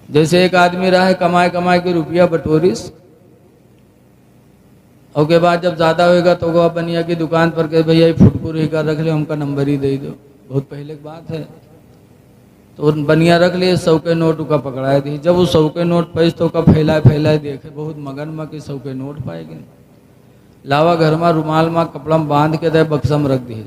जैसे एक आदमी रहा है कमाए कमाए के रुपया बटोरिस, और के बाद जब ज़्यादा होएगा तो वो बनिया की दुकान पर के भैया फुटकुर ही का रख ले, हमका नंबर ही दे दो। बहुत पहले की बात है। तो बनिया रख लिए, 100 के नोट का पकड़ाए दी। जब वो 100 के नोट पैस तो का फैलाए फैलाए देखे, बहुत मगन में कि 100 के नोट पाएगे। लावा घर में रुमाल में कपड़ा में बांध के दे बक्सा में रख दिए।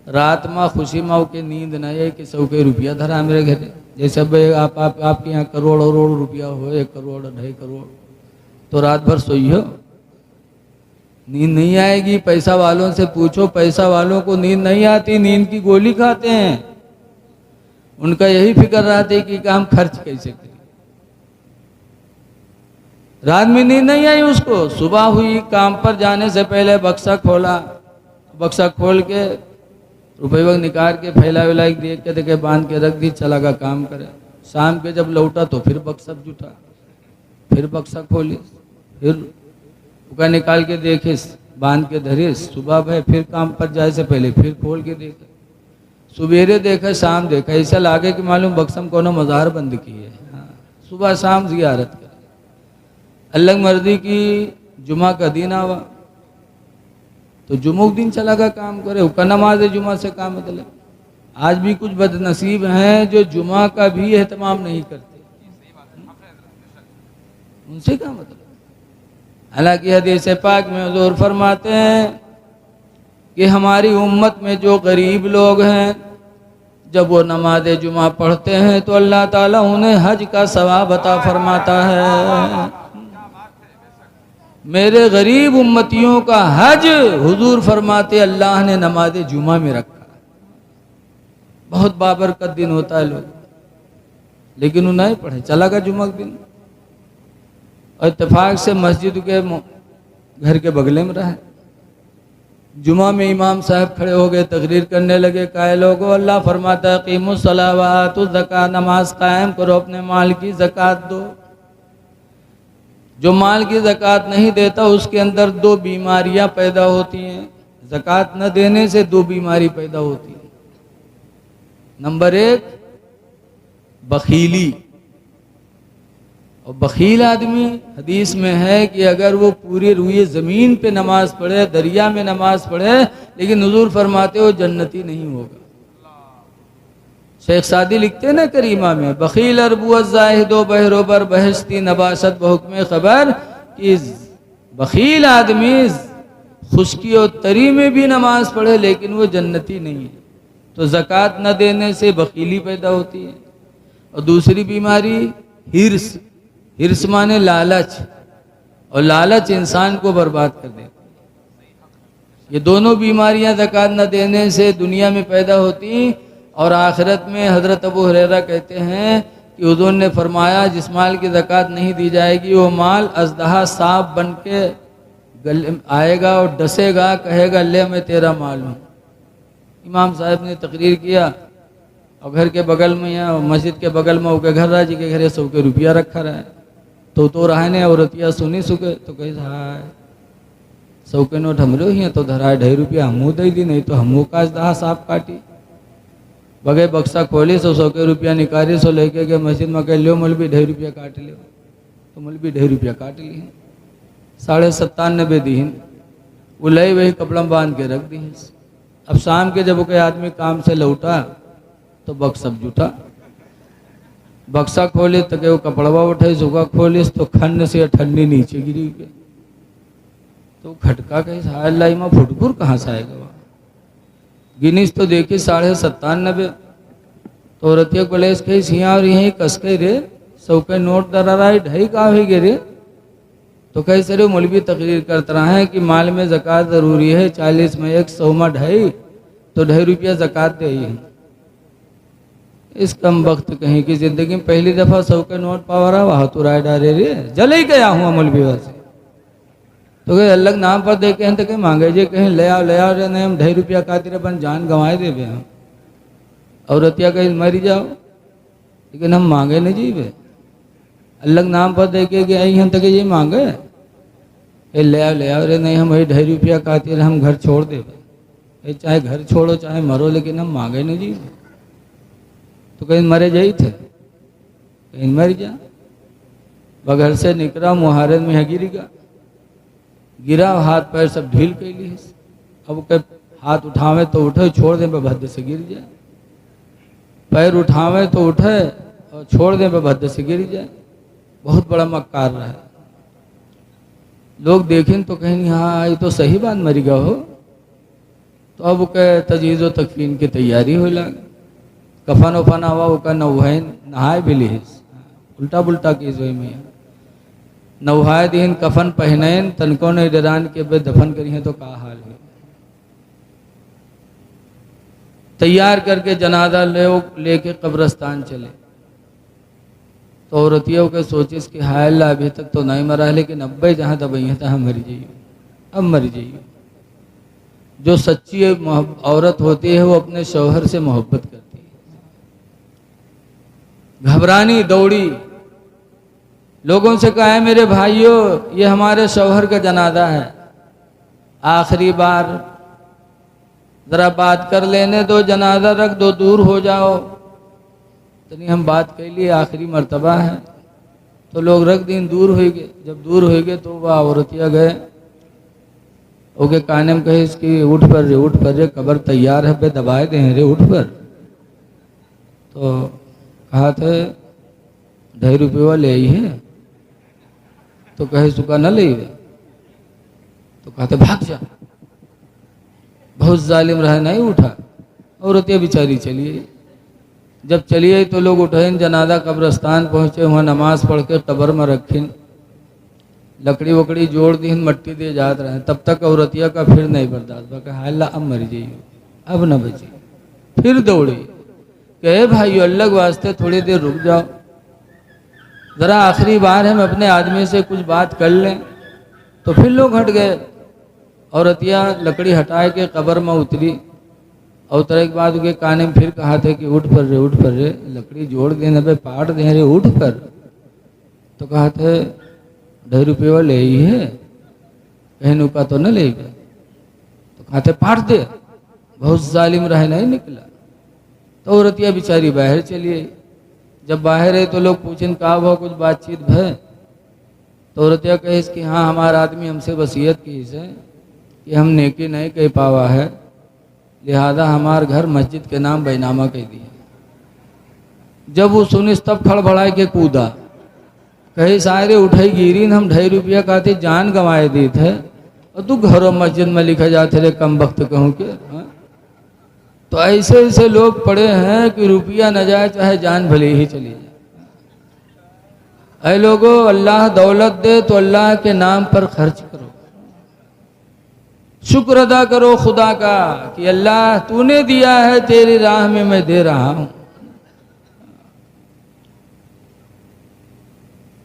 रात में खुशी माओ के नींद न है कि 100 के रुपया धरा मेरे घर। जैसे अब आपके यहाँ करोड़ रुपया हो, 1 करोड़ 2.5 करोड़, तो रात भर सोइयो, नींद नहीं आएगी। पैसा वालों से पूछो, पैसा वालों को नींद नहीं आती, नींद की गोली खाते हैं। उनका यही फिक्र रहता है कि काम खर्च कैसे करें। रात में नींद नहीं आई उसको, सुबह हुई, काम पर जाने से पहले बक्सा खोला, बक्सा खोल के रुपये निकाल के फैला वैला देख के देखे बांध के रख दी, चला का काम करे। शाम के जब लौटा तो फिर बक्सा जुटा, फिर बक्सा खोली, फिर उसका निकाल के देखे, बांध के धरे। सुबह भाई फिर काम पर जाए से पहले फिर खोल के देखे, सुबेरे देखा, शाम देखा, ऐसा लागे कि मालूम बक्सम कोनो मज़ार बंद की है। हाँ, सुबह शाम जियारत करे। अल्लाह मर्जी की जुमा का दिन आवा तो जुमुक दिन चला का काम करे, उसका नमाज जुमा से काम मतलब। आज भी कुछ बदनसीब हैं जो जुमा का भी एहतमाम नहीं करते, उनसे क्या मतलब। हालांकि हदीस पाक में हुजूर फरमाते हैं कि हमारी उम्मत में जो गरीब लोग हैं, जब वो नमाज जुमा पढ़ते हैं तो अल्लाह ताला उन्हें हज का सवाब अता फरमाता है। मेरे गरीब उम्मतियों का हज हुजूर फरमाते अल्लाह ने नमाज जुमा में रखा। बहुत बाबरकत दिन होता है लोग, लेकिन वो नहीं पढ़े, चला का जुमा दिन। और इत्तेफाक से मस्जिद के घर के बगले में रहा। जुमा में इमाम साहब खड़े हो गए, तकरीर करने लगे, काहे लोगो, अल्लाह फरमाता है कीमुस सलावात, ज़कात, नमाज कायम करो, अपने माल की ज़कात दो। जो माल की ज़कात नहीं देता उसके अंदर 2 बीमारियां पैदा होती हैं। ज़कात न देने से 2 बीमारी पैदा होती है। नंबर 1 बखीली, और बखील आदमी हदीस में है कि अगर वो पूरे रुए ज़मीन पे नमाज पढ़े, दरिया में नमाज पढ़े, लेकिन हुजूर फरमाते हो जन्नती नहीं होगा। शेख सादी लिखते ना करीमा में, बखील अरबू ज़ाहिदो बहरोबर बहस्ती नबासत बहुक्म खबर, कि बखील आदमी खुश्की और तरी में भी नमाज पढ़े लेकिन वो जन्नती नहीं है। तो ज़कात न देने से बखीली पैदा होती है। और दूसरी बीमारी हिर्स, हिर्स माने लालच, और लालच इंसान को बर्बाद कर देती है। ये दोनों बीमारियां ज़कात न देने से दुनिया में पैदा होती। और आखिरत में हज़रत अबू हुरैरा कहते हैं कि हुज़ूर ने फरमाया जिस माल की ज़कात नहीं दी जाएगी वो माल अज़दहा सांप बन के गले आएगा और डसेगा, कहेगा ले मैं तेरा माल हूँ। इमाम साहब ने तकरीर किया और घर के बगल में या मस्जिद के बगल में उनके घर राजी के घर 100 के रुपया रखा रहा है। तो रहने औरतिया सुनी सुके तो कही हाय 100 के नोट हमरो ही तो धराए 2.5 रुपया हमू दे दी, नहीं तो हमू का अज़दहा सांप काटी। बगैर बक्सा खोली 100 के रुपया निकाली, सो लेके गए मस्जिद में, कह लो मौलवी 2.5 रुपया काट लियो। तो मौलवी 2.5 रुपया काट ली, 97.5 दीन वो लई वही कपड़ा बांध के रख दी। अब शाम के जब कोई आदमी काम से लौटा तो बक्सा जुटा, बक्सा खोले तो वो कपड़वा उठे, सुखा खोलिस तो खंड से ठंडी नीचे गिरी गई। तो खटका कहीं साल्लाई में फुटकुर कहाँ से आएगा। गिनीस तो देखी 97.5। तो औरतिया कलेश कही सिया और यहीं कस के रे 100 के नोट दरा रहा है 2.5 कहाँ हो गए रे। तो कैसे रे मौलवी तकरीर करता रहा है कि माल में ज़कात ज़रूरी है, 40 में 1, 100 में 2.5, तो 2.5 रुपया ज़कात दे ही। इस कम वक्त कहीं की ज़िंदगी में पहली दफ़ा 100 के नोट पावा रहा, वहाँ तो राय डाले रे जल ही गया हूँ मौलवी से। तो कहे अलग नाम पर दे के तो कहीं मांगे जे कहीं ले आओ रे नहीं हम 2.5 रुपया खातिर अपन जान गंवाए देवे हम औरतिया कहीं मरी जाओ लेकिन हम मांगे नहीं जीवे अलग नाम पर दे के आई हैं तो ये मांगे ये ले आओ रे नहीं हम वही 2.5 रुपया खातिर हम घर छोड़ देवे चाहे घर छोड़ो चाहे मरो लेकिन हम मांगे नहीं जीवे तो कहीं मरे जाई थे कहीं मर जा बगल से निकला मुहारन में गिरा हाथ पैर सब ढील कैली अब के हाथ उठावे तो उठे छोड़ दे पे भद्द से गिर जाए पैर उठावे तो उठे और छोड़ दे पे भद्द से गिर जाए बहुत बड़ा मक्कार रहा है लोग देखें तो कहेंगे हाँ ये तो सही बात मरी गया हो तो अब के तजीज़ व तकफीन की तैयारी हो लगे कफन वफन हवा उका नहाए भी ली उल्टा पुल्टा की जोई में नवहाय दिन कफन पहनैन तनको ने डरान के बे दफन करी हैं तो का हाल है तैयार करके जनाजा लेके कब्रस्तान चले तो औरतियों के सोचिस कि हाय अल्लाह अभी तक तो नहीं मरा है लेकिन अब्बे जहाँ दबाई था हम मर जाइए अब मर जाइए जो सच्ची औरत होती है वो अपने शौहर से मोहब्बत करती है घबरानी दौड़ी लोगों से कहा है मेरे भाइयों ये हमारे शौहर का जनाजा है आखिरी बार जरा बात कर लेने दो जनाजा रख दो दूर हो जाओ तो नहीं हम बात कर लिए आखिरी मर्तबा है तो लोग रख दिन दूर हो गए जब दूर हो गए तो वह औरतिया गए ओके काने में कहे इसकी उठ पर रे कब्र तैयार है पे दबाए दे रे उठ पर तो कहा थे 2.5 रुपये ले आई है तो कहे चुका न ले तो कहते भाग जा बहुत जालिम रहा नहीं उठा औरतें बेचारी चलिए जब चलिए तो लोग उठे जनाजा कब्रस्तान पहुँचे वहाँ नमाज पढ़ के कब्र में रखीन लकड़ी वकड़ी जोड़ दी मट्टी दे जात रहे तब तक औरतिया का फिर नहीं बर्दाश्त बा हाल अब मर जाइए अब न बची फिर दौड़ी कहे भाई अल्लाह वास्ते थोड़ी देर रुक जाओ ज़रा आखिरी बार हम अपने आदमी से कुछ बात कर लें तो फिर लोग हट गए औरतिया लकड़ी हटाए के कब्र में उतरी और उतरे के बाद उनके काने में फिर कहा था कि उठ पर रे लकड़ी जोड़ देने पे पाट दे रे उठ पर तो कहा थे 2.5 रुपये ले ही है कहने का तो न ले गए तो कहा थे पाट दे बहुत जालिम रह नहीं निकला तो औरतिया बेचारी बाहर चलिए जब बाहर है तो लोग पूछें कहा हुआ कुछ बातचीत भय तो औरतिया कहे कि हाँ हमारा आदमी हमसे वसीयत की है कि हम नेकी नहीं कह पावा है लिहाजा हमार घर मस्जिद के नाम बैनामा कह दिया जब वो सुनिस तब खड़बड़ाए के कूदा कहे सारे उठाई गिरी हम 2.5 रुपया खाते जान गंवाए दी थे और तू घरों मस्जिद में लिखा जाते रे कम वक्त कहूँ के हाँ? तो ऐसे ऐसे लोग पड़े हैं कि रुपया न जाए चाहे जान भले ही चली जाए ऐ लोगों अल्लाह दौलत दे तो अल्लाह के नाम पर खर्च करो शुक्र अदा करो खुदा का कि अल्लाह तूने दिया है तेरी राह में मैं दे रहा हूं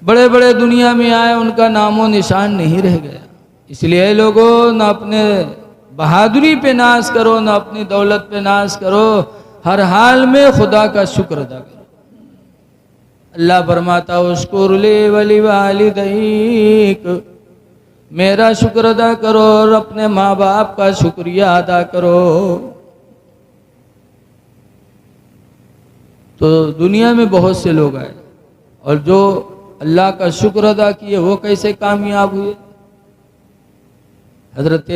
बड़े बड़े दुनिया में आए उनका नामो निशान नहीं रह गया इसलिए लोगों न अपने बहादुरी पे नाश करो न अपनी दौलत पे नाश करो हर हाल में खुदा का शुक्र अदा करो अल्लाह फरमाता उस्कुरली वली वालिदैक मेरा शुक्र अदा करो और अपने माँ बाप का शुक्रिया अदा करो तो दुनिया में बहुत से लोग आए और जो अल्लाह का शुक्र अदा किए वो कैसे कामयाब हुए हजरत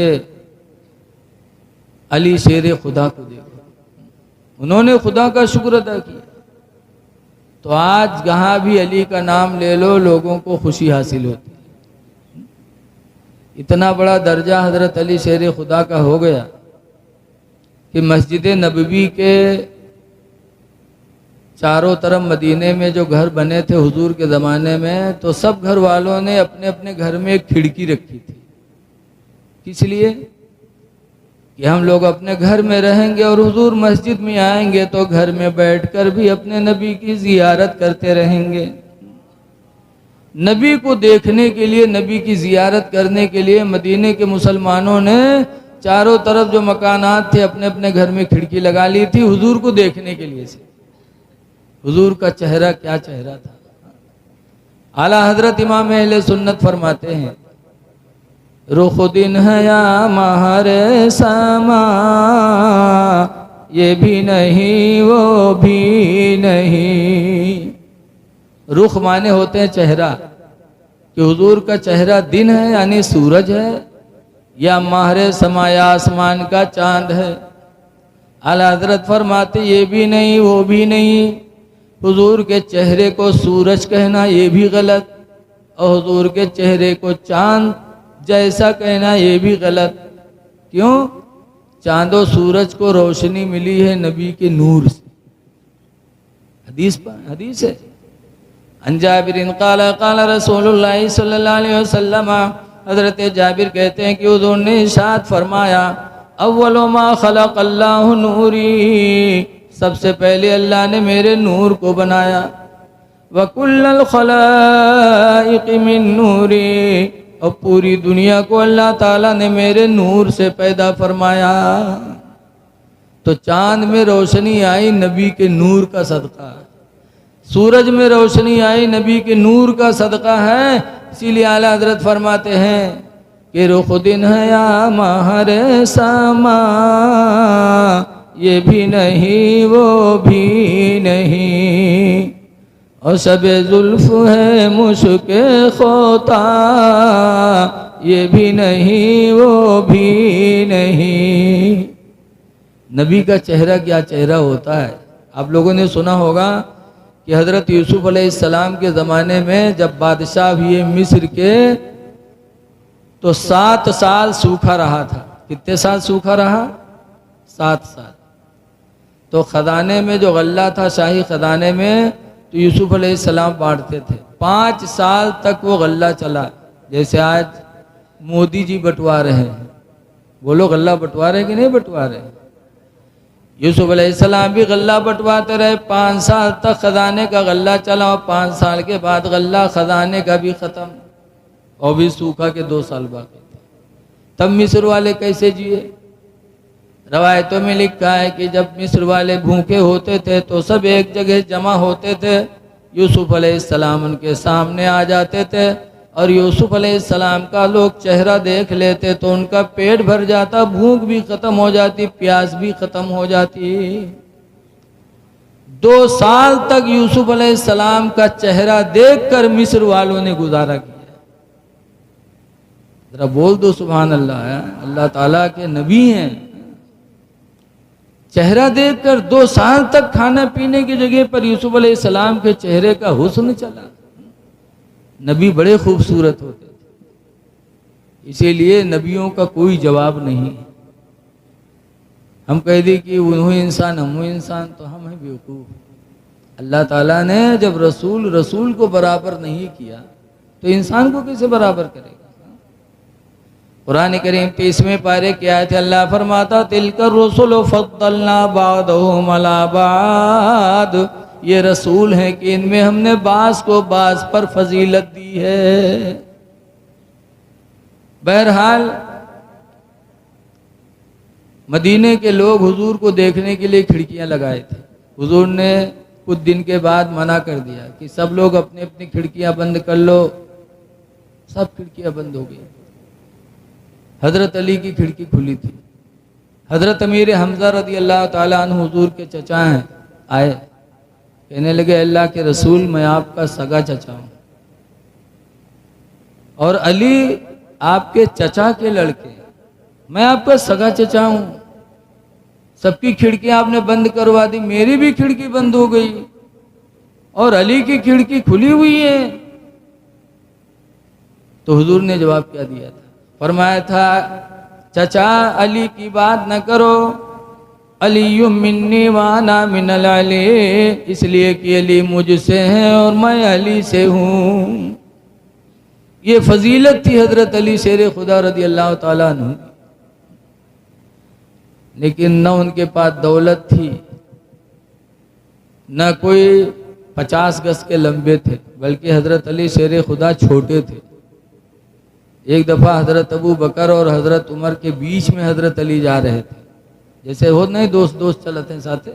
अली शेर खुदा को देखो उन्होंने खुदा का शुक्र अदा किया तो आज जहाँ भी अली का नाम ले लो लोगों को खुशी हासिल होती है इतना बड़ा दर्जा हजरत अली शेर खुदा का हो गया कि मस्जिद नबवी के चारों तरफ मदीने में जो घर बने थे हुजूर के ज़माने में तो सब घर वालों ने अपने अपने घर में एक खिड़की रखी थी किस लिए कि हम लोग अपने घर में रहेंगे और हुजूर मस्जिद में आएंगे तो घर में बैठकर भी अपने नबी की जियारत करते रहेंगे नबी को देखने के लिए, नबी की जियारत करने के लिए मदीने के मुसलमानों ने चारों तरफ जो मकानात थे अपने अपने घर में खिड़की लगा ली थी हुजूर को देखने के लिए से। हुजूर का चेहरा क्या चेहरा था। आला हजरत इमाम अहले सुन्नत फरमाते हैं, रुखुद्दीन है या महरे समा, ये भी नहीं वो भी नहीं। रुख माने होते हैं चेहरा, कि हुजूर का चेहरा दिन है यानी सूरज है, या महरे समा या आसमान का चांद है। आला हजरत फरमाते ये भी नहीं वो भी नहीं। हुजूर के चेहरे को सूरज कहना ये भी गलत, और हुजूर के चेहरे को चांद जैसा कहना ये भी गलत। क्यों? चांदो सूरज को रोशनी मिली है नबी के नूर से। हदीस है। अन जाबिर क़ाल क़ाल रसूलुल्लाह सल्लल्लाहु अलैहि वसल्लम, हजरत जाबिर कहते हैं कि हुजूर ने इरशाद फरमाया, अव्वलु मा खलक़ल्लाहु नूरी, सबसे पहले अल्लाह ने मेरे नूर को बनाया। व कुल्लल खलाइक़ मिन नूरी, और पूरी दुनिया को अल्लाह ताला ने मेरे नूर से पैदा फरमाया। तो चांद में रोशनी आई नबी के नूर का सदका, सूरज में रोशनी आई नबी के नूर का सदका है। इसीलिए आला हजरत फरमाते हैं कि रुखुद्दीन है या महरे समा, ये भी नहीं वो भी नहीं। और शबे जुल्फ है मुश्के खोता, ये भी नहीं वो भी नहीं। नबी का चेहरा क्या चेहरा होता है। आप लोगों ने सुना होगा कि हजरत यूसुफ अलैहिस्सलाम के ज़माने में जब बादशाह हुए मिस्र के, तो 7 साल सूखा रहा था। कितने साल सूखा रहा? 7 साल। तो खजाने में जो गल्ला था, शाही खजाने में, तो यूसुफ अलैहिस्सलाम बांटते थे। 5 साल तक वो गल्ला चला। जैसे आज मोदी जी बंटवा रहे हैं, बोलो गल्ला बंटवा रहे कि नहीं बंटवा रहे? यूसुफ अलैहिस्सलाम भी गल्ला बंटवाते रहे। 5 साल तक खजाने का गल्ला चला, और 5 साल के बाद गल्ला खजाने का भी ख़त्म, और भी सूखा के 2 साल बाकी थे। तब मिस्र वाले कैसे जिए? रवायतों में लिखा है कि जब मिस्र वाले भूखे होते थे तो सब एक जगह जमा होते थे। यूसुफ अलैहिस्सलाम उनके सामने आ जाते थे, और यूसुफ अलैहिस्सलाम का लोग चेहरा देख लेते तो उनका पेट भर जाता, भूख भी खत्म हो जाती, प्यास भी खत्म हो जाती। 2 साल तक यूसुफ अलैहिस्सलाम का चेहरा देखकर मिस्र वालों ने गुजारा किया। जरा बोल दो सुभान अल्लाह। अल्लाह ताला के नबी हैं, चेहरा देखकर 2 साल तक खाना पीने की जगह पर यूसुफ अलैहिस्सलाम के चेहरे का हुस्न चला। नबी बड़े खूबसूरत होते थे, इसीलिए नबियों का कोई जवाब नहीं। हम कह दें कि वो इंसान हम इंसान, तो हम हैं बेवकूफ़। अल्लाह ताला ने जब रसूल को बराबर नहीं किया तो इंसान को कैसे बराबर करेगा? कुरान करीम 30वें पारे की आयत है, अल्लाह फरमाता तिलकर रसूल फद्दलना बादहुम अला बाद, ये रसूल हैं कि इनमें हमने बास को बास पर फजीलत दी है। बहरहाल मदीने के लोग हुजूर को देखने के लिए खिड़कियां लगाए थे। हुजूर ने कुछ दिन के बाद मना कर दिया कि सब लोग अपनी अपनी खिड़कियां बंद कर लो। सब खिड़कियां बंद हो गई। हजरत अली की खिड़की खुली थी। हजरत अमीर हमजा रदी अल्लाह ताला अन्हु हुजूर के चचा हैं, आए, कहने लगे अल्लाह के रसूल मैं आपका सगा चचा हूँ, और अली आपके चचा के लड़के, मैं आपका सगा चचा हूँ। सबकी खिड़कियां आपने बंद करवा दी, मेरी भी खिड़की बंद हो गई, और अली की खिड़की खुली हुई है। तो हुजूर ने जवाब क्या दिया था? फरमाया था चचा अली की बात न करो, अली मिन्नी वाना मिनल अली, इसलिए कि अली मुझसे है और मैं अली से हूँ। ये फजीलत थी हजरत अली शेर खुदा रदी अल्लाह ताला अन्हु। लेकिन न उनके पास दौलत थी, न कोई 50 गज के लंबे थे, बल्कि हजरत अली शेर खुदा छोटे थे। एक दफ़ा हजरत अबू बकर और हजरत उमर के बीच में हजरत अली जा रहे थे, जैसे हो नहीं दोस्त दोस्त चलते हैं साथे,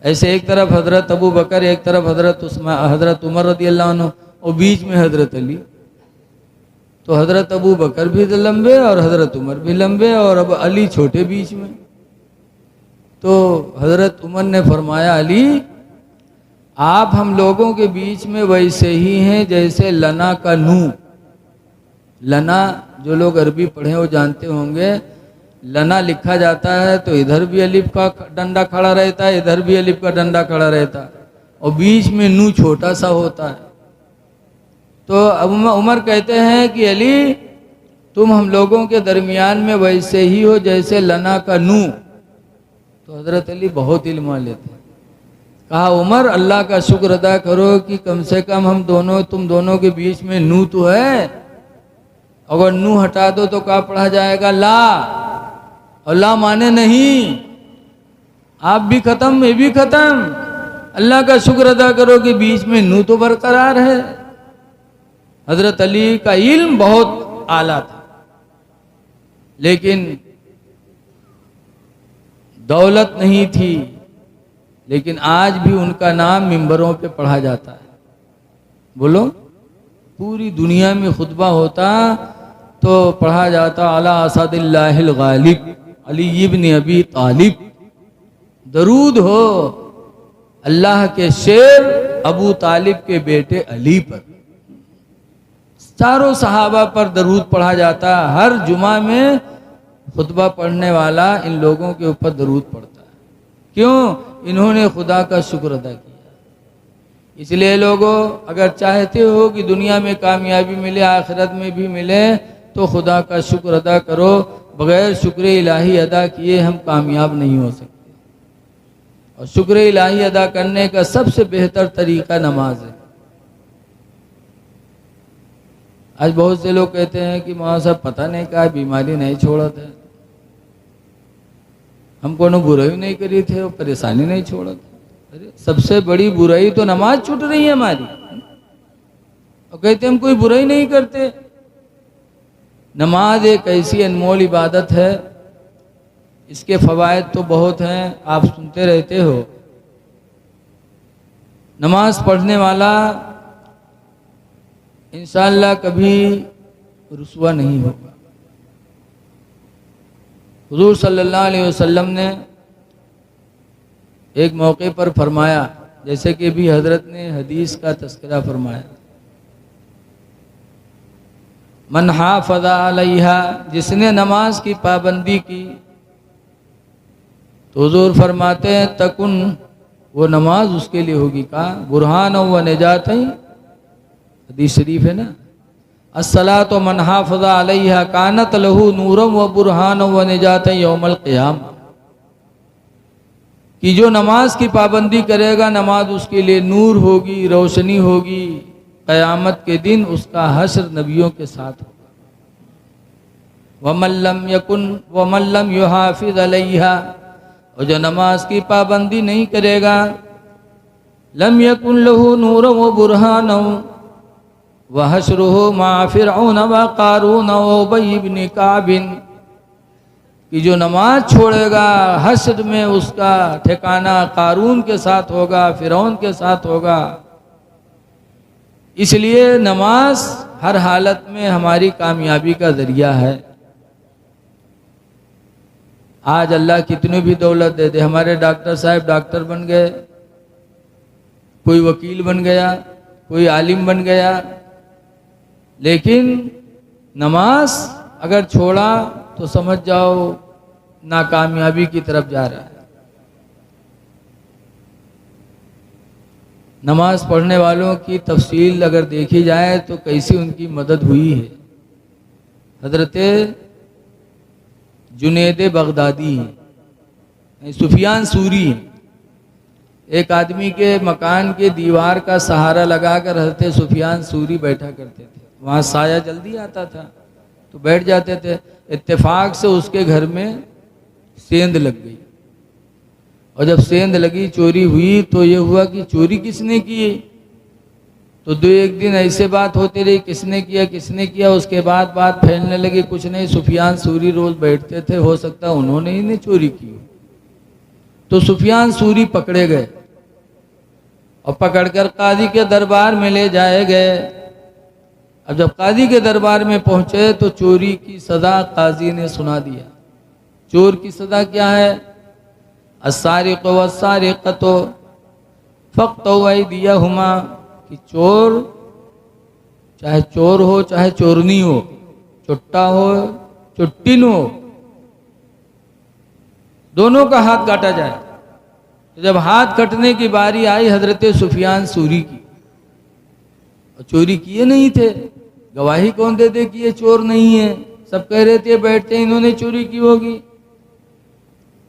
ऐसे एक तरफ हजरत अबू बकर, एक तरफ हजरत उमर रदी अल्लाह अन्हु और बीच में हजरत अली। तो हजरत अबू बकर भी लंबे और हजरत उमर भी लंबे और अब अली छोटे बीच में। तो हजरत उमर ने फरमाया, अली आप हम लोगों के बीच में वैसे ही हैं जैसे लना का नू। लना जो लोग अरबी पढ़े वो जानते होंगे, लना लिखा जाता है तो इधर भी अलिफ का डंडा खड़ा रहता है, इधर भी अलिफ का डंडा खड़ा रहता है और बीच में नू छोटा सा होता है। तो अब उमर कहते हैं कि अली तुम हम लोगों के दरमियान में वैसे ही हो जैसे लना का नू। तो हजरत अली बहुत इल्म वाले थे। कहा, उमर अल्लाह का शुक्र अदा करो कि कम से कम हम दोनों तुम दोनों के बीच में नू तो है, अगर नू हटा दो तो क्या पढ़ा जाएगा? ला। और ला माने नहीं, आप भी खत्म मैं भी खत्म। अल्लाह का शुक्र अदा करो कि बीच में नू तो बरकरार है। हजरत अली का इल्म बहुत आला था, लेकिन दौलत नहीं थी, लेकिन आज भी उनका नाम मिंबरों पे पढ़ा जाता है। बोलो, पूरी दुनिया में खुतबा होता तो पढ़ा जाता, अला असदिल्लाहिल गालिब अली इब्न अबी तालिब। दरूद हो अल्लाह के शेर अबू तालिब के बेटे अली पर। चारों सहाबा पर दरूद पढ़ा जाता। हर जुमा में खुतबा पढ़ने वाला इन लोगों के ऊपर दरूद पढ़ता है। क्यों? इन्होंने खुदा का शुक्र अदा किया। इसलिए लोगों, अगर चाहते हो कि दुनिया में कामयाबी मिले, आखिरत में भी मिले, तो खुदा का शुक्र अदा करो। बगैर शुक्र इलाही अदा किए हम कामयाब नहीं हो सकते। और शुक्र इलाही अदा करने का सबसे बेहतर तरीका नमाज है। आज बहुत से लोग कहते हैं कि मौलाना साहब पता नहीं क्या बीमारी नहीं छोड़ा था, हम कोनो बुराई नहीं करी थे और परेशानी नहीं छोड़ा था। अरे सबसे बड़ी बुराई तो नमाज छूट रही है हमारी, और कहते हम कोई बुराई नहीं करते। नमाज एक ऐसी अनमोल इबादत है, इसके फवायद तो बहुत हैं, आप सुनते रहते हो। नमाज पढ़ने वाला इंशाअल्लाह कभी रुसवा नहीं होगा। हुजूर सल्लल्लाहु अलैहि वसल्लम ने एक मौके पर फरमाया, जैसे कि भी हजरत ने हदीस का तस्करा फरमाया, मन हाफ़ज़ा अलैहा, जिसने नमाज की पाबंदी की, तो हुजूर फरमाते हैं तकुन, वो नमाज उसके लिए होगी का बुरहान व निजात। हदीस शरीफ है ना, अस्सलातु मन हाफ़ज़ा अलैहा कानत लहू नूरम व बुरहान व निजात यौमल क़ियामा। कि जो नमाज की पाबंदी करेगा, नमाज उसके लिए नूर होगी, रोशनी होगी, क़यामत के दिन उसका हश्र नबियों के साथ होगा। वमल्लम यकुन वमल्लम युहाफ़िज़ अलैहा, और जो नमाज की पाबंदी नहीं करेगा, लम यकुन लहू नूर व बुरहान व हश्रुहु मा फ़िरऔन व क़ारून व उबय इब्न काब, कि जो नमाज छोड़ेगा हश्र में उसका ठिकाना कारून के साथ होगा, फ़िरौन के साथ होगा। इसलिए नमाज हर हालत में हमारी कामयाबी का जरिया है। आज अल्लाह कितनी भी दौलत दे दे, हमारे डॉक्टर साहब डॉक्टर बन गए, कोई वकील बन गया, कोई आलिम बन गया, लेकिन नमाज अगर छोड़ा तो समझ जाओ नाकामयाबी की तरफ जा रहा है। नमाज पढ़ने वालों की तफसील अगर देखी जाए तो कैसी उनकी मदद हुई है। हजरत जुनैद बगदादी हैं, सुफियान सूरी हैं, एक आदमी के मकान के दीवार का सहारा लगाकर हजरत सुफियान सूरी बैठा करते थे। वहाँ साया जल्दी आता था तो बैठ जाते थे। इत्तेफाक से उसके घर में सेंध लग गई। और जब सेंध लगी, चोरी हुई, तो ये हुआ कि चोरी किसने की। तो दो एक दिन ऐसे बात होती रही, किसने किया किसने किया। उसके बाद बात फैलने लगी, कुछ नहीं, सुफियान सूरी रोज बैठते थे, हो सकता है उन्होंने ही ने चोरी की। तो सुफियान सूरी पकड़े गए और पकड़कर काजी के दरबार में ले जाए गए। अब जब काजी के दरबार में पहुंचे तो चोरी की सजा काजी ने सुना दिया। चोर की सजा क्या है? अस्सारिक़ु वस्सारिक़तु फ़क़्तऊ अयदियहुमा, कि चोर, चाहे चोर हो चाहे चोरनी हो, चुट्टा हो चुट्टिन हो, दोनों का हाथ काटा जाए। तो जब हाथ कटने की बारी आई हजरत सुफियान सूरी की, और चोरी किए नहीं थे, गवाही कौन दे दे कि ये चोर नहीं है, सब कह रहे थे बैठते इन्होंने चोरी की होगी।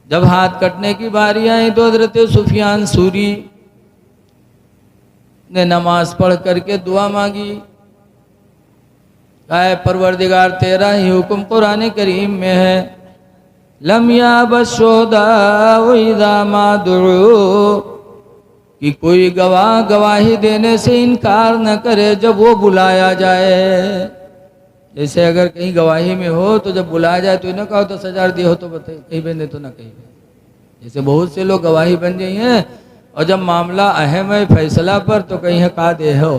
जब हाथ कटने की बारी आई तो हजरत सुफियान सूरी ने नमाज पढ़ करके दुआ मांगी। कहा परवरदिगार तेरा ही हुक्म कुरान करीम में है, लम याबशुदा वइज़ा मा दुउ, कि कोई गवाह गवाही देने से इनकार न करे जब वो बुलाया जाए। जैसे अगर कहीं गवाही में हो तो जब बुलाया जाए तो ना कहो 10,000 दिए हो तो बताइए, कहीं पे नहीं तो ना कहीं पे। जैसे बहुत से लोग गवाही बन गई हैं और जब मामला अहम है फैसला पर तो कहीं कहा दे हो।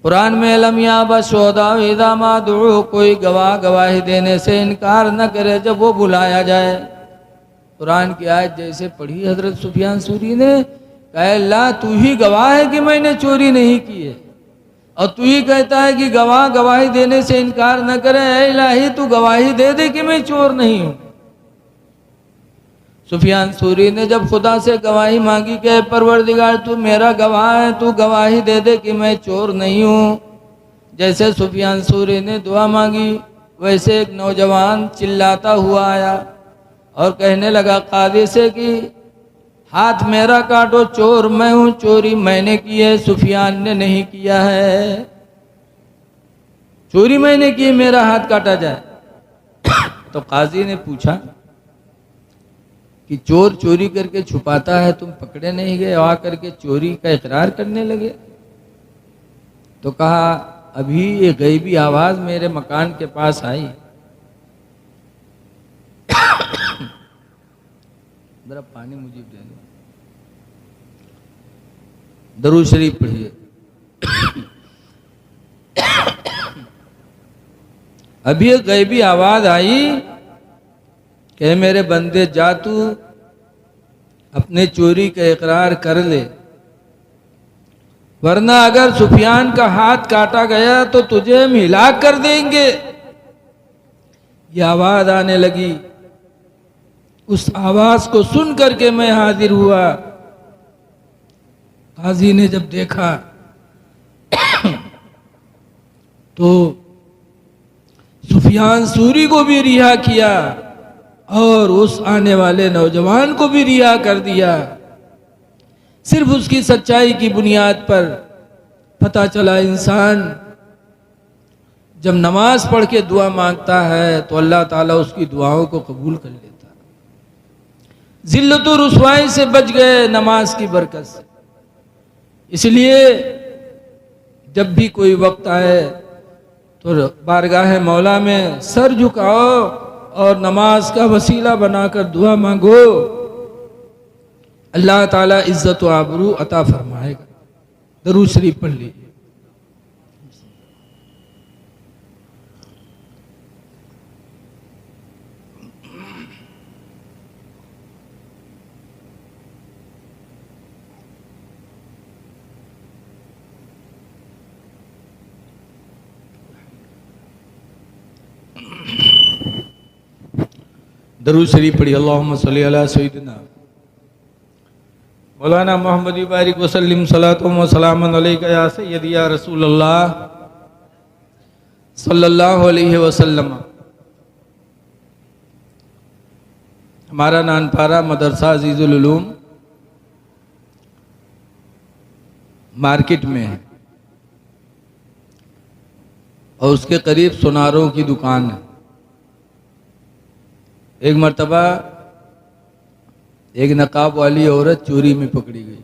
कुरान में लम याबशुदा वइज़ा मा दुउ, कोई गवाह गवाही देने से इनकार न करे जब वो बुलाया जाए। कुरान की आयत जैसे पढ़ी हजरत सुफियान सूरी ने, कहा अल्लाह तू ही गवाह है कि मैंने चोरी नहीं की है, और तू ही कहता है कि गवाह गवाही देने से इनकार न करे। ऐ इलाही तू गवाही दे दे कि मैं चोर नहीं हूं। सुफियान सूरी ने जब खुदा से गवाही मांगी कि परवरदिगार तू मेरा गवाह है, तू गवाही दे दे कि मैं चोर नहीं हूं। जैसे सुफियान सूरी ने दुआ मांगी वैसे एक नौजवान चिल्लाता हुआ आया और कहने लगा कादी से कि हाथ मेरा काटो, चोर मैं हूं, चोरी मैंने की है, सुफियान ने नहीं किया है। चोरी मैंने की, मेरा हाथ काटा जाए। तो काजी ने पूछा कि चोर चोरी करके छुपाता है, तुम पकड़े नहीं गए, आ करके चोरी का इकरार करने लगे। तो कहा अभी ये गैबी आवाज मेरे मकान के पास आई। जरा पानी मुझे दे दो। दरूद शरीफ पढ़िए। अभी एक गैबी आवाज आई कि मेरे बंदे जा तू अपने चोरी का इकरार कर ले, वरना अगर सुफियान का हाथ काटा गया तो तुझे हम हिलाक कर देंगे। ये आवाज आने लगी। उस आवाज को सुन करके मैं हाजिर हुआ। काजी ने जब देखा तो सुफियान सूरी को भी रिहा किया और उस आने वाले नौजवान को भी रिहा कर दिया। सिर्फ उसकी सच्चाई की बुनियाद पर पता चला इंसान जब नमाज पढ़ के दुआ मांगता है तो अल्लाह ताला उसकी दुआओं को कबूल कर लेता है। जिल्लत और रुसवाई से बच गए नमाज की बरकत से। इसलिए जब भी कोई वक्त आए तो बारगाह मौला में सर झुकाओ और नमाज का वसीला बनाकर दुआ मांगो, अल्लाह ताला इज्जत व आबरू अता फरमाएगा। दरूद शरीफ पढ़ लीजिए। दरूद शरीफ पढ़ी। अल्लाहुम्मा सल्ली अला सय्यिदिना मौलाना मोहम्मद बारिक वसल्लिम सलातुम व सलामन अलैका या सय्यदी या रसूल अल्लाह सल्लल्लाहु अलैहि वसल्लम। हमारा नानपारा मदरसा अजीजुल उलूम मार्केट में है और उसके करीब सुनारों की दुकान है। एक मर्तबा एक नकाब वाली औरत चोरी में पकड़ी गई।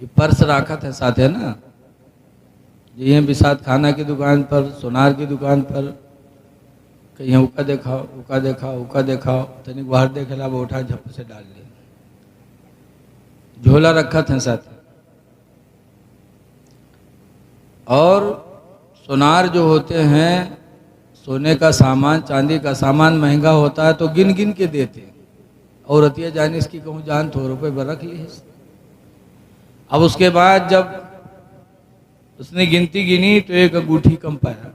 ये पर्स रखा था साथ है ना, ये बिसात खाना की दुकान पर, सोनार की दुकान पर, कहीं उका देखाओ उका देखाओ उका देखाओ, तनिक बाहर देखेला वो उठा झप से डाल लिया, झोला रखा था साथ। और सोनार जो होते हैं, सोने का सामान चांदी का सामान महंगा होता है तो गिन गिन के देते हैं। औरतिया जाने इसकी कहूँ जान 100 रुपये पर रख ली। अब उसके बाद जब उसने गिनती गिनी तो एक अंगूठी कम पाया।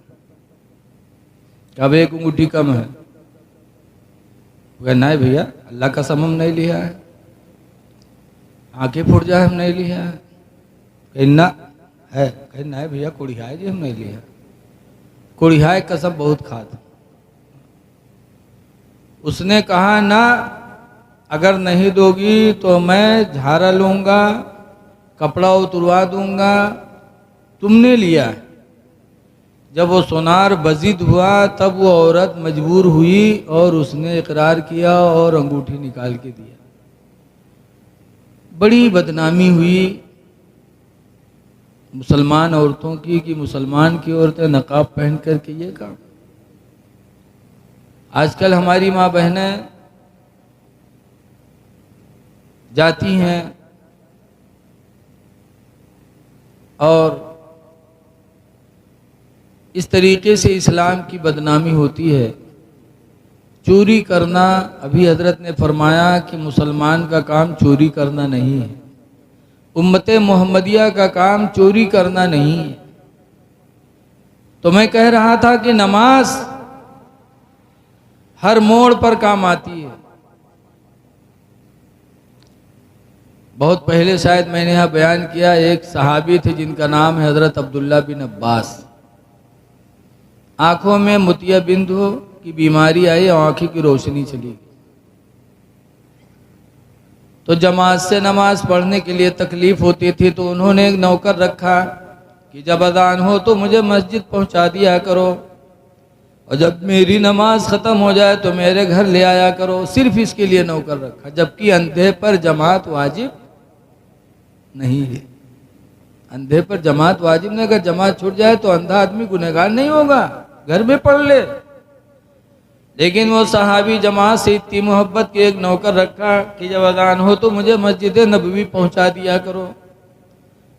अब एक अंगूठी कम है, नहीं भैया अल्लाह का कसम हम नहीं लिया है, आंखें फूट जाए हम नहीं लिया है। कहना है, कहना है भैया कुड़ियाए जी हम नहीं लिया, कुड़ियाए कसम बहुत खाद। उसने कहा ना अगर नहीं दोगी तो मैं झाड़ा लूंगा, कपड़ा उतरवा दूंगा, तुमने लिया। जब वो सोनार बजिद हुआ तब वो औरत मजबूर हुई और उसने इकरार किया और अंगूठी निकाल के दिया। बड़ी बदनामी हुई मुसलमान औरतों की कि मुसलमान की औरतें नकाब पहन करके ये काम। आजकल हमारी माँ बहनें जाती हैं और इस तरीके से इस्लाम की बदनामी होती है। चोरी करना, अभी हजरत ने फरमाया कि मुसलमान का काम चोरी करना नहीं है, उम्मते मोहम्मदिया का काम चोरी करना नहीं है। तो मैं कह रहा था कि नमाज हर मोड़ पर काम आती है। बहुत पहले शायद मैंने यहाँ बयान किया, एक सहाबी थे जिनका नाम है हजरत अब्दुल्ला बिन अब्बास। आंखों में मोतिया बिंदु की बीमारी आई और आंखी की रोशनी चली गई। तो जमात से नमाज पढ़ने के लिए तकलीफ होती थी, तो उन्होंने एक नौकर रखा कि जब अजान हो तो मुझे मस्जिद पहुंचा दिया करो और जब मेरी नमाज ख़त्म हो जाए तो मेरे घर ले आया करो। सिर्फ इसके लिए नौकर रखा, जबकि अंधे पर जमात वाजिब नहीं है। अंधे पर जमात वाजिब नहीं, अगर जमात छूट जाए तो अंधा आदमी गुनहगार नहीं होगा, घर में पढ़ ले। लेकिन वो सहाबी जमात से इतनी मोहब्बत के एक नौकर रखा कि जब अजान हो तो मुझे मस्जिद नबवी पहुंचा दिया करो।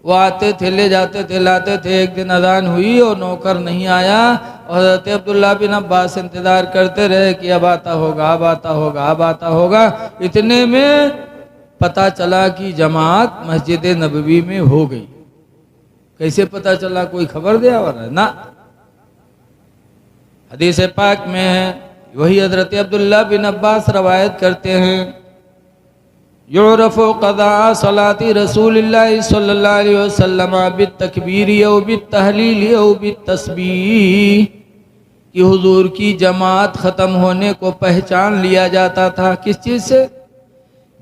वो आते थे, ले जाते थे, लाते थे। एक दिन अजान हुई और नौकर नहीं आया और हज़रत अब्दुल्ला बिन अब्बास इंतजार करते रहे कि अब आता होगा, अब आता होगा, अब आता होगा। इतने में पता चला कि जमात मस्जिद नबवी में हो गई। कैसे पता चला? कोई खबर दिया वाला ना। हदीस पाक में है, वही हजरत अब्दुल्ला बिन अब्बास रवायत करते हैं, युरफ़ु क़ज़ा सलाती रसूलिल्लाह सल्लल्लाहु अलैहि वसल्लम बित्तकबीर औ बित्तहलील औ बित्तस्बीह, कि हुजूर की जमात ख़त्म होने को पहचान लिया जाता था। किस चीज़ से?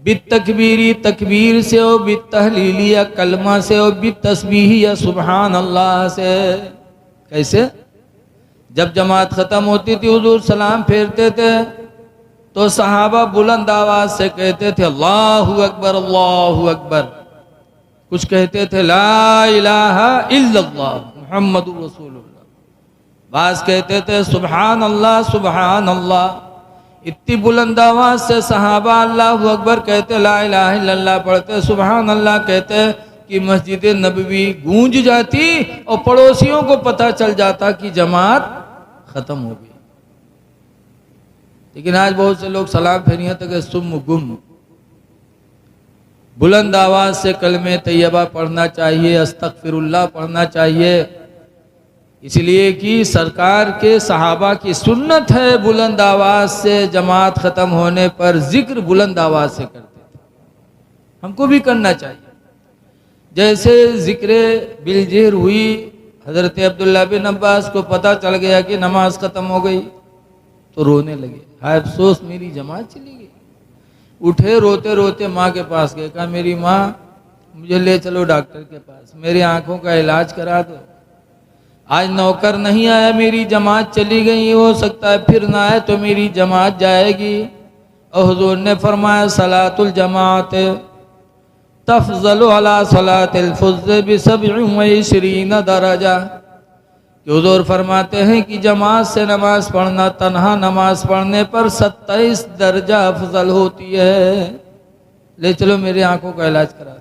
बित्तकबीरी, तकबीर से, और बित्तहलील या कलमा से, और बित्तस्बीह या सुबहान अल्लाह से। कैसे? जब जमात ख़त्म होती थी हुजूर सलाम फेरते थे तो सहाबा बुलंद आवाज से कहते थे अल्लाहु अकबर, अल्लाहु अकबर। कुछ कहते थे ला इलाहा इल्लल्लाह मुहम्मदुर रसूलुल्लाह। बास कहते थे सुबहान अल्लाह, सुबहान अल्लाह। इतनी बुलंद आवाज से सहाबा अल्लाहु अकबर कहते, ला इलाहा इल्लल्लाह पढ़ते, सुबहान अल्लाह कहते कि मस्जिद नबवी गूंज जाती और पड़ोसियों को पता चल जाता कि जमात खत्म हो गई। लेकिन आज बहुत से लोग सलाम फेरियां तक सुम गुम। बुलंद आवाज से कलमे तैयबा पढ़ना चाहिए, अस्तगफिरुल्लाह पढ़ना चाहिए, इसलिए कि सरकार के सहाबा की सुन्नत है बुलंद आवाज से जमात खत्म होने पर जिक्र बुलंद आवाज से करते थे। हमको भी करना चाहिए। जैसे जिक्र बिलजहर हुई, हजरत अब्दुल्ला बिन अब्बास को पता चल गया कि नमाज खत्म हो गई तो रोने लगे, हाय अफसोस मेरी जमात चली गई। उठे रोते रोते माँ के पास गए, कहा मेरी माँ मुझे ले चलो डॉक्टर के पास, मेरी आंखों का इलाज करा दो। आज नौकर नहीं आया, मेरी जमात चली गई, हो सकता है फिर ना आए तो मेरी जमात जाएगी। और हुजूर ने फरमाया सलातुल जमात तफज़लु अला सलातिल फुज़्ज़ बिसब्'इश्रीन दरजा। हुजूर फरमाते हैं कि जमात से नमाज पढ़ना तन्हा नमाज पढ़ने पर 27 दर्जा अफजल होती है। ले चलो मेरी आंखों का इलाज करा।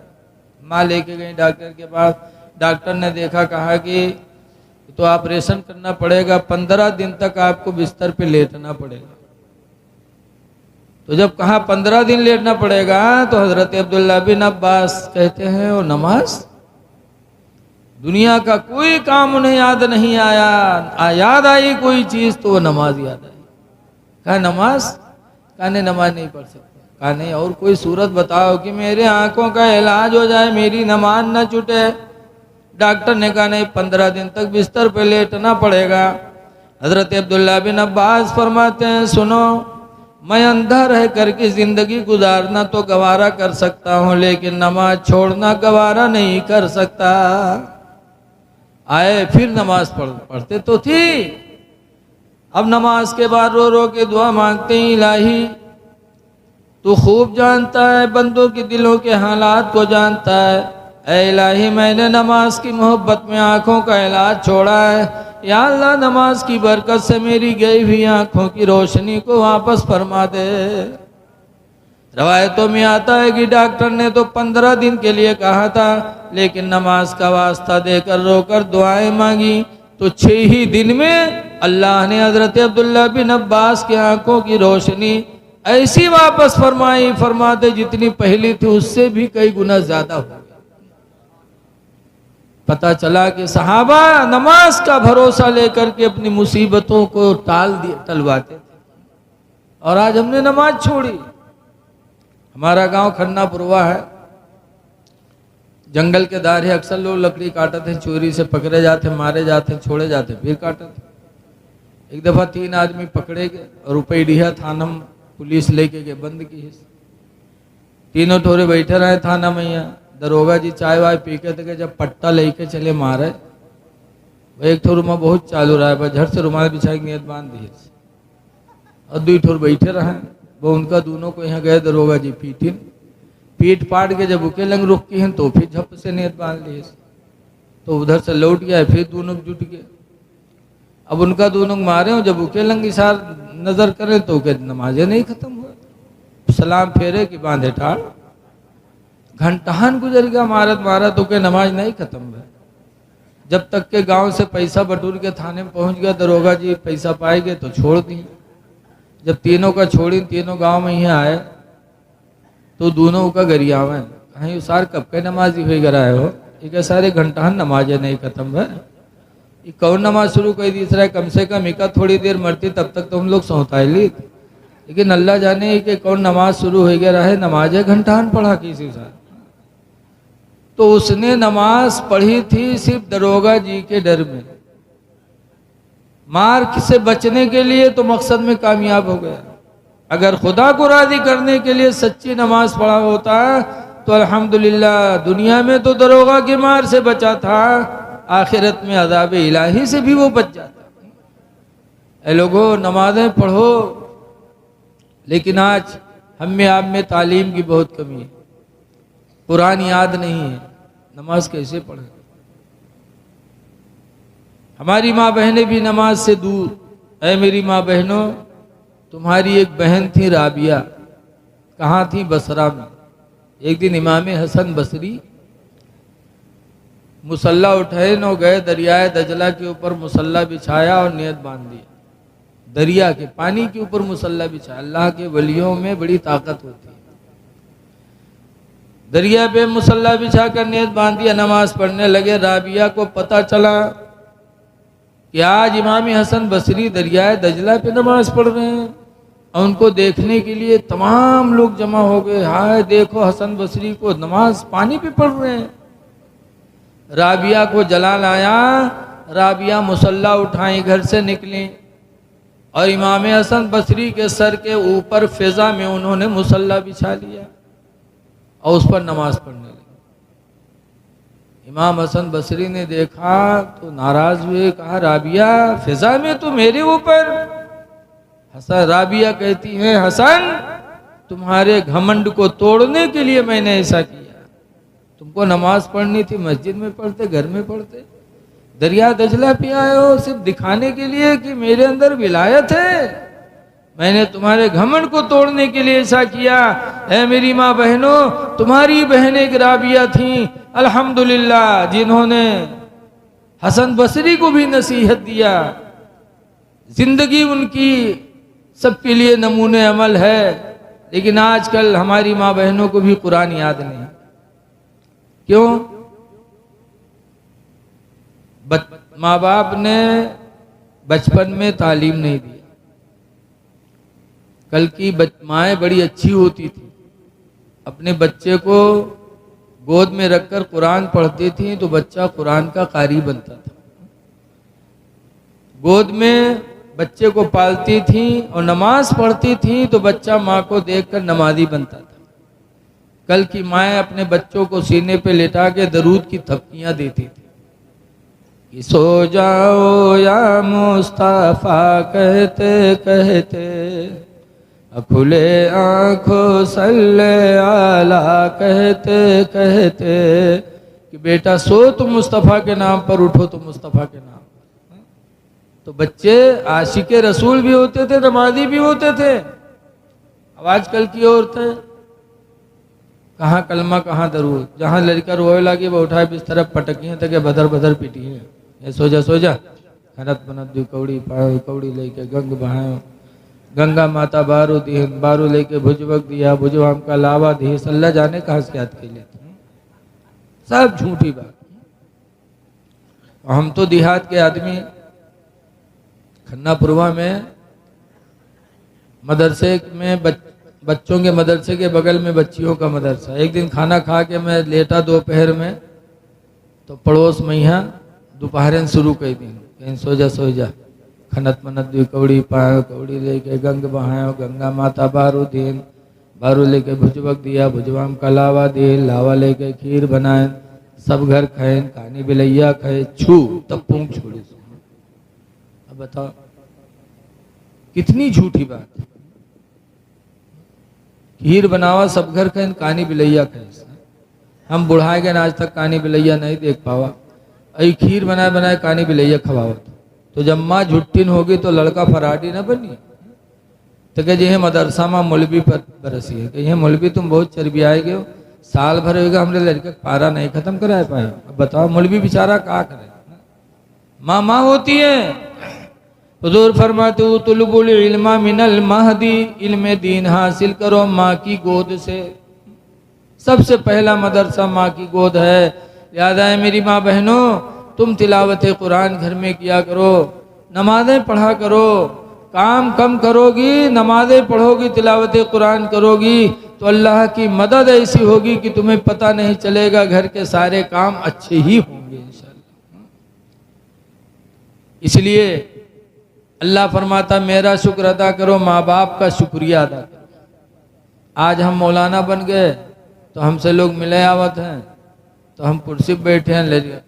माँ लेके गई डॉक्टर के पास, डॉक्टर ने देखा, कहा कि तो ऑपरेशन करना पड़ेगा, 15 दिन तक आपको बिस्तर पे लेटना पड़ेगा। तो जब कहा 15 दिन लेटना पड़ेगा तो हजरत अब्दुल्ला बिन अब्बास कहते हैं वो नमाज, दुनिया का कोई काम उन्हें याद नहीं आया, याद आई कोई चीज तो वो नमाज याद आई। कहा नमाज? कहा नहीं नमाज नहीं पढ़ सकता। कहा नहीं और कोई सूरत बताओ कि मेरे आंखों का इलाज हो जाए, मेरी नमाज न छूटे। डॉक्टर ने कहा नहीं 15 दिन तक बिस्तर पे लेटना पड़ेगा। हजरत अब्दुल्ला बिन अब्बास फरमाते हैं सुनो, मैं अंधा रह करके जिंदगी गुजारना तो गवारा कर सकता हूँ, लेकिन नमाज छोड़ना गवारा नहीं कर सकता। आए फिर नमाज पढ़ते तो थी। अब नमाज के बाद रो रो के दुआ मांगते हैं, इलाही तू खूब जानता है, बंदों के दिलों के हालात को जानता है। ऐ इलाही मैंने नमाज की मोहब्बत में आंखों का इलाज छोड़ा है, या अल्लाह नमाज की बरकत से मेरी गई हुई आंखों की रोशनी को वापस फरमा दे। रवायतों में आता है कि डॉक्टर ने तो 15 दिन के लिए कहा था, लेकिन नमाज का वास्ता देकर रोकर दुआएं मांगी तो 6 ही दिन में अल्लाह ने हजरत अब्दुल्ला बिन अब्बास की आंखों की रोशनी ऐसी वापस फरमाई, फरमाते जितनी पहली थी उससे भी कई गुना ज्यादा हो गई। पता चला कि सहाबा नमाज का भरोसा लेकर के अपनी मुसीबतों को टलवाते थे, और आज हमने नमाज छोड़ी। हमारा गांव खन्नापुरवा है, जंगल के दार है, अक्सर लोग लकड़ी काटते थे, चोरी से पकड़े जाते, मारे जाते, छोड़े जाते, फिर काटते। एक दफा 3 आदमी पकड़े गए और रुपईडीहा थाना पुलिस लेके गए, बंद की। तीनों ठोरे बैठे रहे थाना में। यहाँ दरोगा जी चाय वाय पी के थे, जब पट्टा लेके चले मारे, वो एक ठोर में बहुत चालू रहा है, झट से रुमाल बिछा के नियत बांध दिए और 2 ठोर बैठे रहे। वो उनका दोनों को यहाँ गए दरोगा जी पीटिन, पीट पाट के जब उके लंग रुक की हैं तो फिर झप से नियत बांध लिए। तो उधर से लौट गया, फिर दोनों जुट गए। अब उनका दोनों मारे और जब उके लंग इशार नजर करे तो उके नमाजे नहीं खत्म हुआ। सलाम फेरे कि बांधे ठाड़, घंटान गुजर गया मारत मारत, तो के नमाज नहीं खत्म हुआ। जब तक के गांव से पैसा बटूर के थाने में पहुंच गया दरोगा जी, पैसा पाएंगे तो छोड़ दी। जब तीनों का छोड़ी, तीनों गांव में यहाँ आए तो दोनों का गरियावा है, कहीं सार कब के नमाजी हुई गराए हो, एक सारे घंटान नमाजे नहीं खत्म है। ये कौन नमाज शुरू कर दी है, कम से कम एक थोड़ी देर मरती तब तक तो हम लोग सोता ली, लेकिन अल्लाह जाने कि कौन नमाज शुरू हो गया रहे, नमाजे घंटान पढ़ा किसी साथ। तो उसने नमाज पढ़ी थी सिर्फ दरोगा जी के डर में, मार से बचने के लिए तो मकसद में कामयाब हो गया। अगर खुदा को राजी करने के लिए सच्ची नमाज पढ़ा होता तो अल्हम्दुलिल्लाह दुनिया में तो दरोगा की मार से बचा था, आखिरत में अज़ाब इलाही से भी वो बच जाता। ऐ लोगों नमाजें पढ़ो, लेकिन आज हम में आप में तालीम की बहुत कमी है, कुरान याद नहीं है, नमाज कैसे पढ़े। हमारी माँ बहनें भी नमाज से दूर। ऐ मेरी माँ बहनों, तुम्हारी एक बहन थी राबिया, कहाँ थी? बसरा में। एक दिन इमाम हसन बसरी मुसल्ला उठाए न गए दरियाए दजला के ऊपर, मुसल्ला बिछाया और नियत बांध दिया। दरिया के पानी के ऊपर मुसल्ला बिछाया। अल्लाह के वलियों में बड़ी ताकत होती है। दरिया पे मुसल्ला बिछा कर नियत बांध दिया, नमाज पढ़ने लगे। राबिया को पता चला कि आज इमाम हसन बसरी दरियाए दजला पे नमाज पढ़ रहे हैं, और उनको देखने के लिए तमाम लोग जमा हो गए। हाय देखो हसन बसरी को, नमाज पानी पे पढ़ रहे हैं। राबिया को जलाल आया, राबिया मुसल्ला उठाई घर से निकली और इमाम हसन बसरी के सर के ऊपर फिजा में उन्होंने मुसल्ला बिछा लिया और उस पर नमाज पढ़ने लगे। इमाम हसन बसरी ने देखा तो नाराज हुए, कहा राबिया फिजा में तो मेरे ऊपर। हसन राबिया कहती है हसन तुम्हारे घमंड को तोड़ने के लिए मैंने ऐसा किया। तुमको नमाज पढ़नी थी, मस्जिद में पढ़ते, घर में पढ़ते। दरिया दजला पे आए हो सिर्फ दिखाने के लिए कि मेरे अंदर विलायत है। मैंने तुम्हारे घमंड को तोड़ने के लिए ऐसा किया। ऐ मेरी माँ बहनों, तुम्हारी बहनें राबिया थीं अल्हम्दुलिल्लाह, जिन्होंने हसन बसरी को भी नसीहत दिया। जिंदगी उनकी सबके लिए नमूने अमल है। लेकिन आजकल हमारी माँ बहनों को भी कुरान याद नहीं। क्यों? माँ बाप ने बचपन में तालीम नहीं दी। कल की माएँ बड़ी अच्छी होती थी, अपने बच्चे को गोद में रखकर कुरान पढ़ती थी तो बच्चा कुरान का कारी बनता था। गोद में बच्चे को पालती थी और नमाज पढ़ती थी तो बच्चा माँ को देखकर नमाजी बनता था। कल की माएँ अपने बच्चों को सीने पे लेटा के दरूद की थपकियां देती थी कि सो जाओ या मुस्तफा कहते कहते, खुले आंखों सल्ले आला कहते कहते, कि बेटा सो तो मुस्तफ़ा के नाम पर, उठो तो मुस्तफ़ा के नाम। तो बच्चे आशिके रसूल भी होते थे, नमाजी भी होते थे। अब आजकल की औरतें कहाँ कलमा कहाँ दरूद, जहाँ लड़का रोए लगी वो उठाए बिस्तर पटकी है तक भदर भदर पीटी है। ये सो जा खनत बनत दी कौड़ी पाए, कौड़ी लेके गंग बहायो, गंगा माता बारू दी, बारू लेके भुजवक दिया, भुजवाम का लावा दी, सल्ला जाने कहाँ से याद के लेते। सब झूठी बात। हम तो देहात के आदमी, खन्नापुरवा में मदरसे में बच्चों के मदरसे के बगल में बच्चियों का मदरसा। एक दिन खाना खा के मैं लेटा दोपहर में, तो पड़ोस में यहाँ दोपहर शुरू कर दी, कहीं सो जा खनत मनत दी कौड़ी पायो, कौड़ी लेके गंग बहायो, गंगा माता बारू दीन, बारू लेके भुजवक दिया, भुजवाम का लावा दे, लावा लेके खीर बनाए, सब घर खाए, कहानी बिलैया खाए, छू तब पूंग छोड़ी। अब बताओ कितनी झूठी बात। खीर बनावा, सब घर खाए, कहानी बिलैया खाए। हम बुढ़ाए गए आज तक कहानी बिलैया नहीं देख पावा। अई खीर बनाए बनाए कहानी बिलैया खवावत। तो जब माँ झुट्टिन होगी तो लड़का फराडी ना बनी। तो कह जी मदरसा में मौलवी पर बरसी है, कहीं मौलवी तुम बहुत चर्बी आए गए हो, साल भर होगा हमने लड़के पारा नहीं खत्म करा पाए। अब बताओ मौलवी बेचारा क्या करे। माँ माँ होती है। हुजूर फरमाते हो तुलबुल इल्मा मिनल महदी, इल्म दीन हासिल करो माँ की गोद से। सबसे पहला मदरसा माँ की गोद है। याद आए मेरी माँ बहनों, तुम तिलावत कुरान घर में किया करो, नमाजें पढ़ा करो। काम कम करोगी, नमाजें पढ़ोगी, तिलावत कुरान करोगी तो अल्लाह की मदद ऐसी होगी कि तुम्हें पता नहीं चलेगा, घर के सारे काम अच्छे ही होंगे इंशाअल्लाह। इसलिए अल्लाह फरमाता मेरा शुक्र अदा करो, माँ बाप का शुक्रिया अदा करो। आज हम मौलाना बन गए तो हमसे लोग मिले आवत हैं, तो हम कुर्सी पर बैठे हैं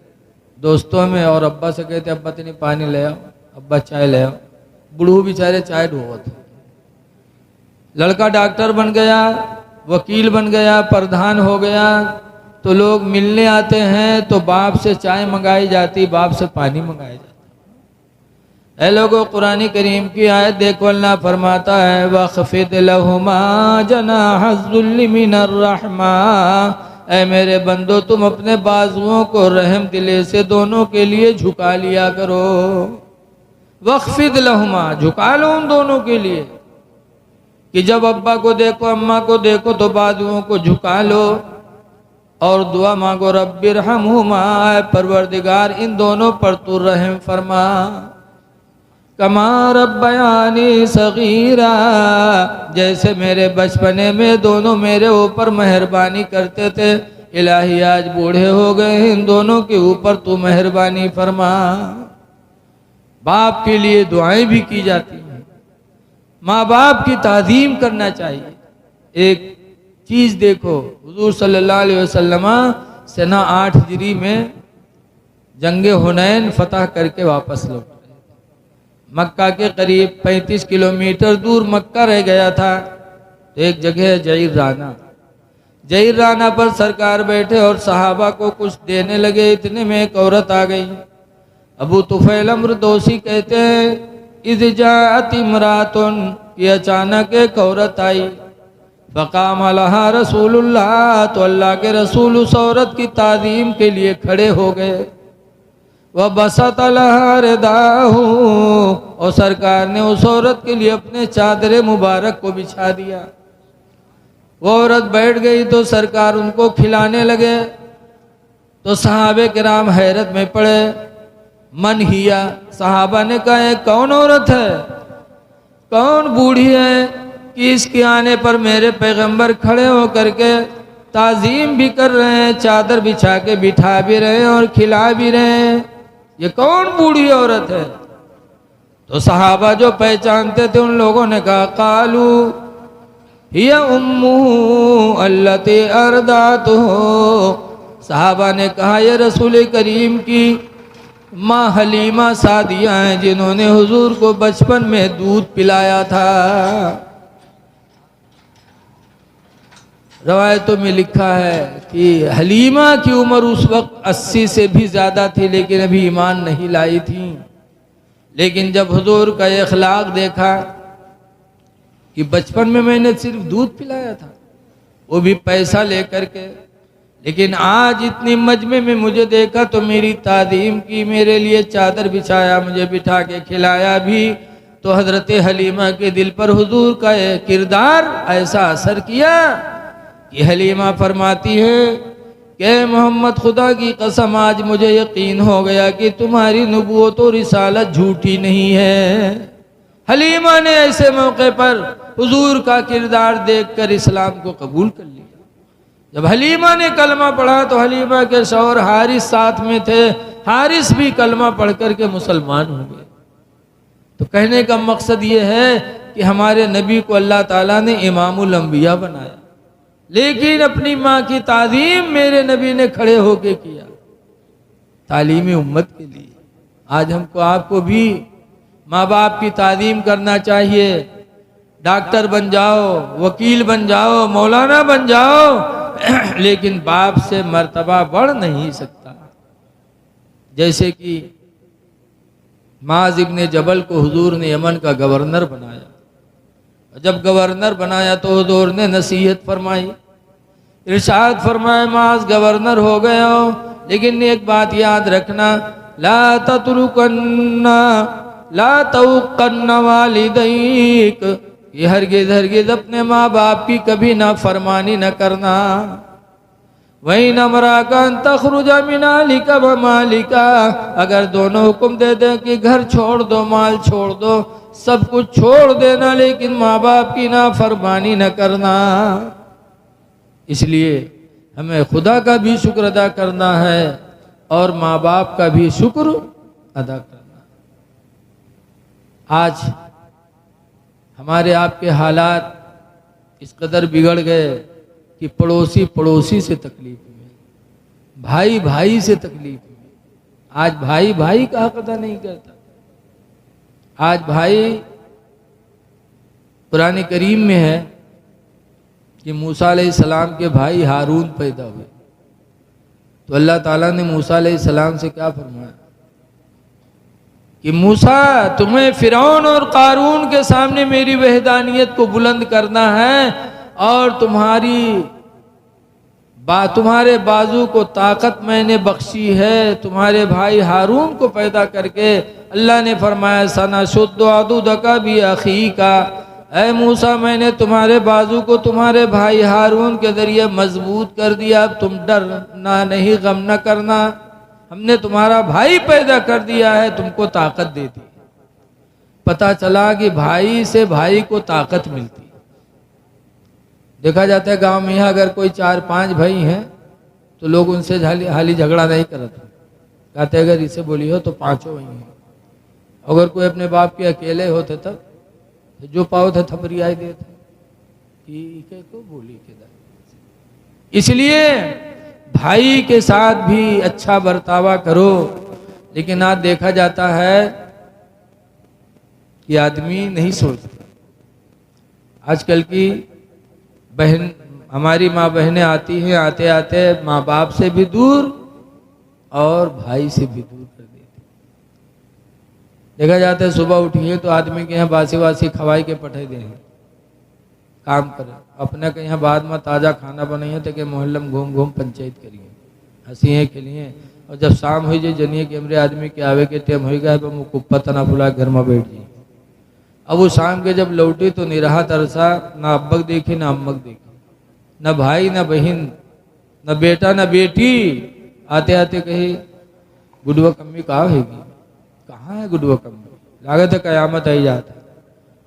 दोस्तों में, और अब्बा से कहते अब्बा तेनी पानी ले आओ, अब्बा चाय ले आओ। बूढ़ू बेचारे चाय ढोवत। लड़का डॉक्टर बन गया, वकील बन गया, प्रधान हो गया, तो लोग मिलने आते हैं तो बाप से चाय मंगाई जाती, बाप से पानी मंगाया जाता। ऐ लोगों, कुरान करीम की आयत देखो, अल्लाह फरमाता है वख़फ़िद लहुमा जनाहज़्ज़ुल्लि मिनर रहमा। ऐ मेरे बंदो, तुम अपने बाजुओं को रहम दिले से दोनों के लिए झुका लिया करो। वक़फ़िद लहुमा, झुका लो उन दोनों के लिए, कि जब अब्बा को देखो अम्मा को देखो तो बाजुओं को झुका लो और दुआ मांगो रब्बिरहमहुमा, परवरदिगार इन दोनों पर तू रहम फरमा। कमा रब्बयानी सगीरा, जैसे मेरे बचपने में दोनों मेरे ऊपर मेहरबानी करते थे, इलाही आज बूढ़े हो गए, इन दोनों के ऊपर तू मेहरबानी फरमा। बाप के लिए दुआएं भी की जाती हैं, माँ बाप की ताज़ीम करना चाहिए। एक चीज़ देखो, हुजूर सल्लल्लाहु अलैहि वसल्लम सना 8 हिजरी में जंगे हुनैन फतह करके वापस लौटे। मक्का के करीब 35 किलोमीटर दूर मक्का रह गया था। तो एक जगह है जईर राना। जईर राना पर सरकार बैठे और सहाबा को कुछ देने लगे, इतने में एक औरत आ गई। अबू तुफैल अम्र दोसी कहते हैं इज़ जाअत इमरातुन, कि अचानक एक औरत आई। फ़क़ाम लहा रसूलुल्लाह, तो अल्लाह के रसूल उस औरत की ताज़ीम के लिए खड़े हो गए। वह बसत लहा रिदाहू, और सरकार ने उस औरत के लिए अपने चादर मुबारक को बिछा दिया। वो औरत बैठ गई तो सरकार उनको खिलाने लगे। तो सहाबे किराम हैरत में पड़े। मन हिया, सहाबा ने कहा ये कौन औरत है, कौन बूढ़ी है कि इसके आने पर मेरे पैगंबर खड़े होकर के ताज़ीम भी कर रहे हैं, चादर बिछा के बिठा भी रहे हैं और खिला भी रहे हैं, ये कौन बूढ़ी औरत है। तो सहाबा जो पहचानते थे उन लोगों ने कहा कालू हिया उम्मू अल्लती अर्दातुहु, सहाबा ने कहा ये रसूल करीम की माँ हलीमा सादिया हैं जिन्होंने हुजूर को बचपन में दूध पिलाया था। रवायतों में लिखा है कि हलीमा की उम्र उस वक्त 80 से भी ज़्यादा थी, लेकिन अभी ईमान नहीं लाई थी। लेकिन जब हुजूर का अखलाक देखा कि बचपन में मैंने सिर्फ दूध पिलाया था, वो भी पैसा लेकर के, लेकिन आज इतनी मजमे में मुझे देखा तो मेरी तादीम की, मेरे लिए चादर बिछाया, मुझे बिठा के खिलाया भी, तो हजरत हलीमा के दिल पर हुजूर का ये किरदार ऐसा असर किया कि हलीमा फरमाती है कि मोहम्मद खुदा की कसम आज मुझे यकीन हो गया कि तुम्हारी नबूवत और रिसालत झूठी नहीं है। हलीमा ने ऐसे मौके पर हुजूर का किरदार देखकर इस्लाम को कबूल कर लिया। जब हलीमा ने कलमा पढ़ा तो हलीमा के शौहर हारिस साथ में थे, हारिस भी कलमा पढ़ कर के मुसलमान हो गए। तो कहने का मकसद ये है कि हमारे नबी को अल्लाह ताला ने इमामुल अंबिया बनाया, लेकिन अपनी माँ की ताज़ीम मेरे नबी ने खड़े होके किया तालीम उम्मत के लिए। आज हमको आपको भी माँ बाप की ताज़ीम करना चाहिए। डॉक्टर बन जाओ, वकील बन जाओ, मौलाना बन जाओ, लेकिन बाप से मर्तबा बढ़ नहीं सकता। जैसे कि माज इब्ने जबल को हुजूर ने यमन का गवर्नर बनाया। जब गवर्नर बनाया तो हुजूर ने नसीहत फरमाई, इरशाद फरमाया माज गवर्नर हो गए हो, लेकिन एक बात याद रखना, ला ततरुकन्ना ला तउकन्ना वालिदैक, ये हरगिज़ हरगिज़ अपने माँ बाप की कभी ना फरमानी न करना। वही नमरा का तखरुजा मिनालिका व मालिका, अगर दोनों हुक्म दे दें कि घर छोड़ दो, माल छोड़ दो, सब कुछ छोड़ देना, लेकिन माँ बाप की ना फरमानी न करना। इसलिए हमें खुदा का भी शुक्र अदा करना है और माँ बाप का भी शुक्र अदा करना। आज हमारे आपके हालात इस कदर बिगड़ गए कि पड़ोसी पड़ोसी से तकलीफ में, भाई भाई से तकलीफ में। आज भाई भाई का हक अदा नहीं करता। आज भाई, कुरान करीम में है कि मूसा अलैहिस्सलाम के भाई हारून पैदा हुए, तो अल्लाह ताला ने मूसा अलैहिस्सलाम से क्या फरमाया कि मूसा तुम्हें फिरौन और कारून के सामने मेरी वहदानियत को बुलंद करना है और तुम्हारे बाजू को ताकत मैंने बख्शी है। तुम्हारे भाई हारून को पैदा करके अल्लाह ने फरमाया सना शुद्ध अदुदका भी अखी का, ऐ मूसा मैंने तुम्हारे बाजू को तुम्हारे भाई हारून के जरिए मजबूत कर दिया, अब तुम डरना नहीं, गम न करना, हमने तुम्हारा भाई पैदा कर दिया है, तुमको ताकत दे दी। पता चला कि भाई से भाई को ताकत मिलती। देखा जाता है गांव में यहाँ अगर कोई 4-5 भाई हैं तो लोग उनसे हाली झगड़ा नहीं करते, कहते अगर इसे बोली हो तो 5 भाई हैं। अगर कोई अपने बाप के अकेले होते तब तो जो पाओ थे थपरियाई देते कि को बोली के। इसलिए भाई के साथ भी अच्छा बर्तावा करो। लेकिन आज देखा जाता है कि आदमी नहीं सोचता। आजकल की बहन हमारी माँ बहनें आती हैं, आते आते माँ बाप से भी दूर और भाई से भी दूर कर देती। देखा जाता है सुबह उठिए तो आदमी के यहाँ बासी वासी खवाई के पठे दे काम करे, अपने के यहाँ बाद में ताज़ा खाना बनाइए तो के मोहल्ले में घूम घूम पंचायत करिए, हंसीए खेलिए। और जब शाम हुई जाए जनिए कि हमरे आदमी के आवे के टाइम हो गया तो मुँह कुप्पा तना फुला घर में बैठ जाइए। अब वो शाम के जब लौटी तो निराहा तरसा, ना अब्बक देखी ना अम्मक देखी, न भाई न बहन न बेटा न बेटी। आते आते कही गुडुआ कम्मी कहाँ हैगी, कहाँ है गुडुआ कम्मी, लागत है कयामत आई जाता।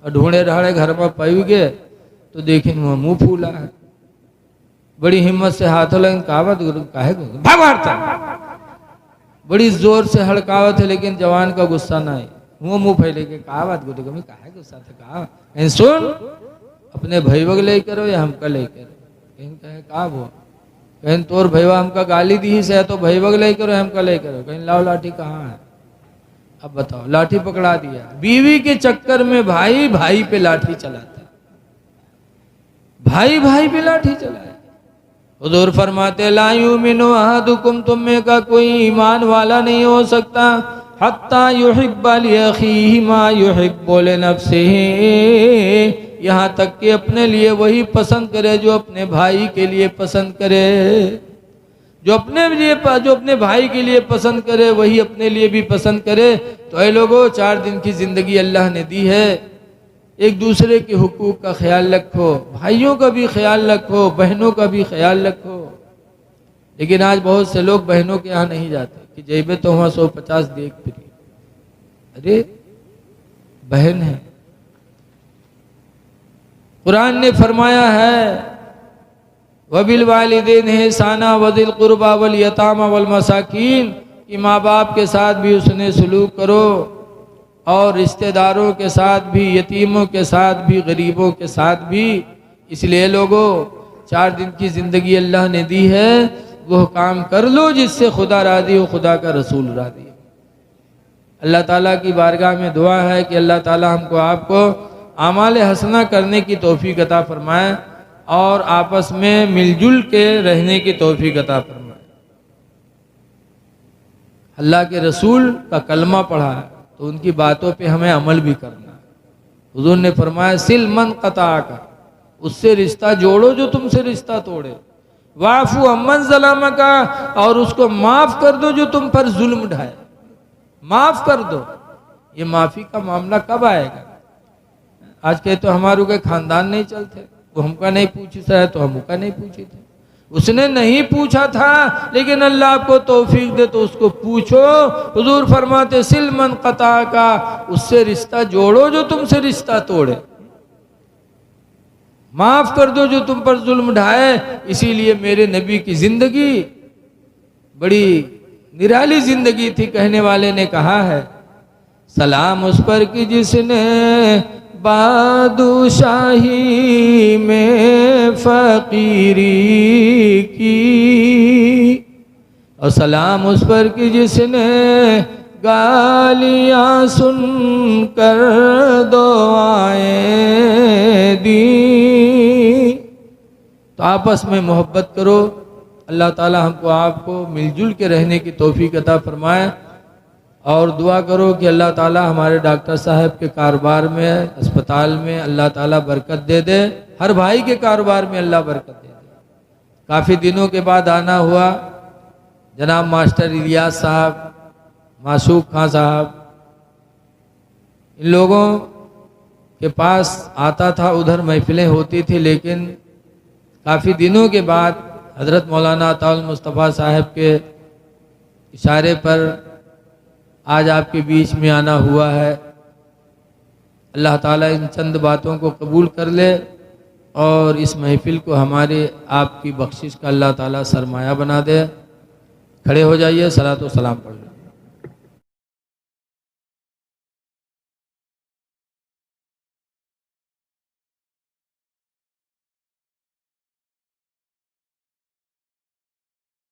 और ढूंढे रहाड़े घर में पई गए तो देखी मुंह फूला है। बड़ी हिम्मत से हाथों लगे कहावत काहे भागवारता, बड़ी जोर से हड़कावत है लेकिन जवान का गुस्सा ना है। मुंह फैले के कहावत गुडुआ कम्मी काहे गुस्सा थे, कहा सुन अपने भाई वग ले करो या हमका ले करो। कहीं कहे का वो, कहीं तोर भैया हमका गाली दी से तो भाई वग ले करो हमका ले करो। कहीं लाओ लाठी कहाँ है, अब बताओ। लाठी पकड़ा दिया। बीवी के चक्कर में भाई भाई पे लाठी चलाता, भाई भाई पे लाठी चलाए। हुजूर फरमाते ला युमिनु अहदुकुम, तुम में का कोई ईमान वाला नहीं हो सकता हत्ता युहिब्बा लिअखीहि मा युहिब्बु लिनफ्सिहि, यहाँ तक कि अपने लिए वही पसंद करे जो अपने भाई के लिए पसंद करे। जो अपने भाई के लिए पसंद करे वही अपने लिए भी पसंद करे। तो ऐ लोगों, 4 दिन की जिंदगी अल्लाह ने दी है, एक दूसरे के हुकूक का ख्याल रखो, भाइयों का भी ख्याल रखो, बहनों का भी ख्याल रखो। लेकिन आज बहुत से लोग बहनों के यहाँ नहीं जाते कि जेबे तो वहाँ 150 देख फिरी। अरे बहन है, कुरान ने फरमाया है वबिल वालिदैन एहसाना वदिल कुर्बा वल यतामा वल मसाकीन, कि माँ बाप के साथ भी उसने सलूक करो और रिश्तेदारों के साथ भी, यतीमों के साथ भी, गरीबों के साथ भी। इसलिए लोगों, 4 दिन की ज़िंदगी अल्लाह ने दी है, वह काम कर लो जिससे खुदा राज़ी हो, खुदा का रसूल राज़ी हो। अल्लाह ताला की बारगाह में दुआ है कि अल्लाह ताला हमको आपको आमाल हसना करने की तौफीक अता फरमाए और आपस में मिलजुल के रहने की तौफीक अता फरमाए। अल्लाह के रसूल का कलमा पढ़ा है तो उनकी बातों पे हमें अमल भी करना है। हुजूर ने फरमाया सिल मन कता का, उससे रिश्ता जोड़ो जो तुमसे रिश्ता तोड़े। वाफू अमन ज़लामा का, और उसको माफ कर दो जो तुम पर जुल्म ढाए, माफ कर दो। ये माफी का मामला कब आएगा? आज कहे तो हमारे के खानदान नहीं चलते, वो हमका नहीं पूछी था तो हम उसका नहीं पूछे थे। उसने नहीं पूछा था लेकिन अल्लाह आपको तौफीक दे तो उसको पूछो। हुजूर फरमाते सिल मन कता का, उससे रिश्ता जोड़ो जो तुमसे रिश्ता तोड़े, माफ कर दो जो तुम पर जुल्म ढाए। इसीलिए मेरे नबी की जिंदगी बड़ी निराली जिंदगी थी। कहने वाले ने कहा है सलाम उस पर कि जिसने बादशाही में फकीरी की, और सलाम उस पर कि जिसने गालियां सुनकर दुआएं दी। तो आपस में मोहब्बत करो। अल्लाह ताला हमको आपको मिलजुल के रहने की तौफीक अता फरमाए। और दुआ करो कि अल्लाह ताला हमारे डॉक्टर साहब के कारोबार में, अस्पताल में अल्लाह ताला बरकत दे दे। हर भाई के कारोबार में अल्लाह बरकत दे दे। काफ़ी दिनों के बाद आना हुआ। जनाब मास्टर इलियास साहब, मासूक खां साहब, इन लोगों के पास आता था, उधर महफिलें होती थी। लेकिन काफ़ी दिनों के बाद हज़रत मौलाना अताउल मुस्तफ़ा साहब के इशारे पर आज आपके बीच में आना हुआ है। अल्लाह ताला इन चंद बातों को कबूल कर ले और इस महफिल को हमारे आपकी बख्शिश का अल्लाह ताला सरमाया बना दे। खड़े हो जाइए, सलातो सलाम पढ़ लें।